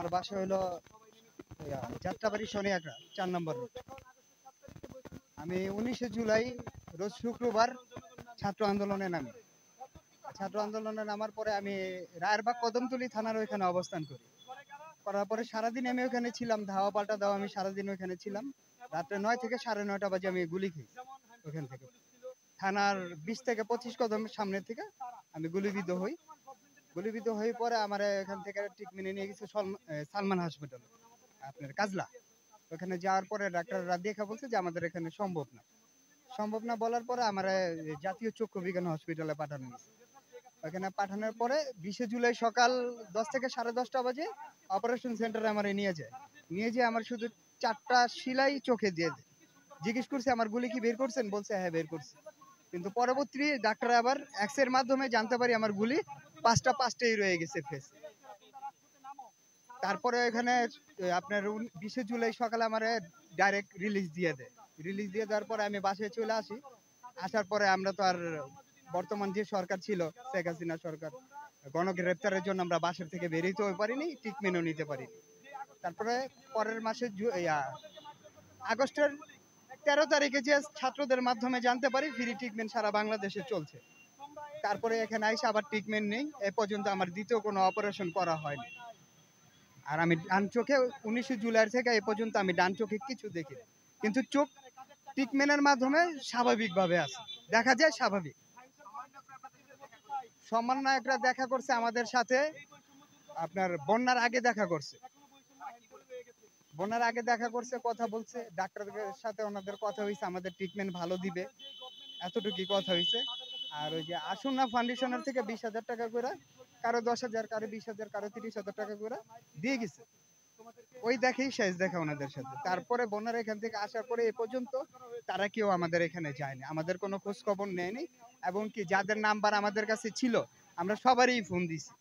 আমার বাসা হলো যাত্রাবাড়ি শনিয়াকড়া ৪ নম্বর রোড। আমি 19শে জুলাই রোজ শুক্রবার ছাত্র আন্দোলনে নামি। ছাত্র আন্দোলনে নামার পরে আমি রায়েরবাগ কদমতলী থানার ওইখানে অবস্থান করি। করার পরে সারাদিন আমি ওখানে ছিলাম, ধাওয়া পাল্টা দাওয়া, আমি সারাদিন ওইখানে ছিলাম। রাত্রে 9 থেকে 9:30 বাজে আমি গুলি খাই ওখান থেকে। থানার 20 থেকে 25 কদম সামনে থেকে আমি গুলিবিদ্ধ হই। গুলিবিদ্ধ হয়ে পরে আমার এখান থেকে ট্রিটমেন্টে নিয়ে গেছে সালমান হসপিটাল, আপনার কাজলা। ওখানে যাওয়ার পরে ডাক্তাররা দেখে বলছে যে আমাদের এখানে সম্ভব না বলার পরে আমার জাতীয় চক্ষু বিজ্ঞান হসপিটালে পাঠানো হয়েছে। ওখানে পাঠানোর পরে 20শে জুলাই সকাল 10 থেকে 10:30 বাজে অপারেশন সেন্টারে আমার নিয়ে যায় আমার শুধু 4টা সেলাই চোখে দিয়ে দেয়। জিজ্ঞেস করছে আমার গুলি কি বের করছেন, বলছে হ্যাঁ বের করছি। কিন্তু পরবর্তী ডাক্তার আবার এক্সের মাধ্যমে জানতে পারি আমার গুলি 5টাই রয়ে গেছে ফেস। তারপরে এখানে আপনার 20শে জুলাই সকালে আমার ডাইরেক্ট রিলিজ দিয়ে দেওয়ার পরে আমি বাসায় চলে আসি। আসার পরে আমরা তো আর বর্তমান যে সরকার ছিল শেখ হাসিনা সরকার, গণগ্রেপ্তারের জন্য আমরা বাসার থেকে বেরোতেও পারিনি, ট্রিটমেন্টও নিতে পারিনি। তারপরে পরের মাসে আগস্টের 13 তারিখে যে ছাত্রদের মাধ্যমে জানতে পারি ফ্রি ট্রিটমেন্ট সারা বাংলাদেশে চলছে। তারপরে এখানে আইসা আবার ট্রিটমেন্ট নেই। এ পর্যন্ত আমার দ্বিতীয় কোনো অপারেশন করা হয়নি। আর আমি ডান চোখে 19শে জুলাই থেকে এ পর্যন্ত আমি ডান চোখে কিছু দেখি, কিন্তু চোখ ট্রিটমেন্টের মাধ্যমে স্বাভাবিকভাবে আছে, দেখা যায় স্বাভাবিক। সমন্বয়করা দেখা করছে আমাদের সাথে আপনার বন্যার আগে দেখা করছে, কথা বলছে, ডাক্তারদের সাথে ওনাদের কথা হয়েছে, আমাদের ট্রিটমেন্ট ভালো দিবে, এতটুকুই কথা হয়েছে। আর ওই যে আসুন্না ফাউন্ডেশনের থেকে 20,000 টাকা করে, কারো 10,000, কারো 20,000, কারো 30,000 টাকা করে দিয়ে গেছে। ওই দেখেই শেষ দেখা ওনাদের সাথে। তারপরে বোনারা এখান থেকে আসার পরে এ পর্যন্ত তারা কেউ আমাদের এখানে যায়নি, আমাদের কোনো খোঁজ খবর নেয়নি। এবং কি যাদের নাম্বার আমাদের কাছে ছিল আমরা সবারই ফোন দিছি,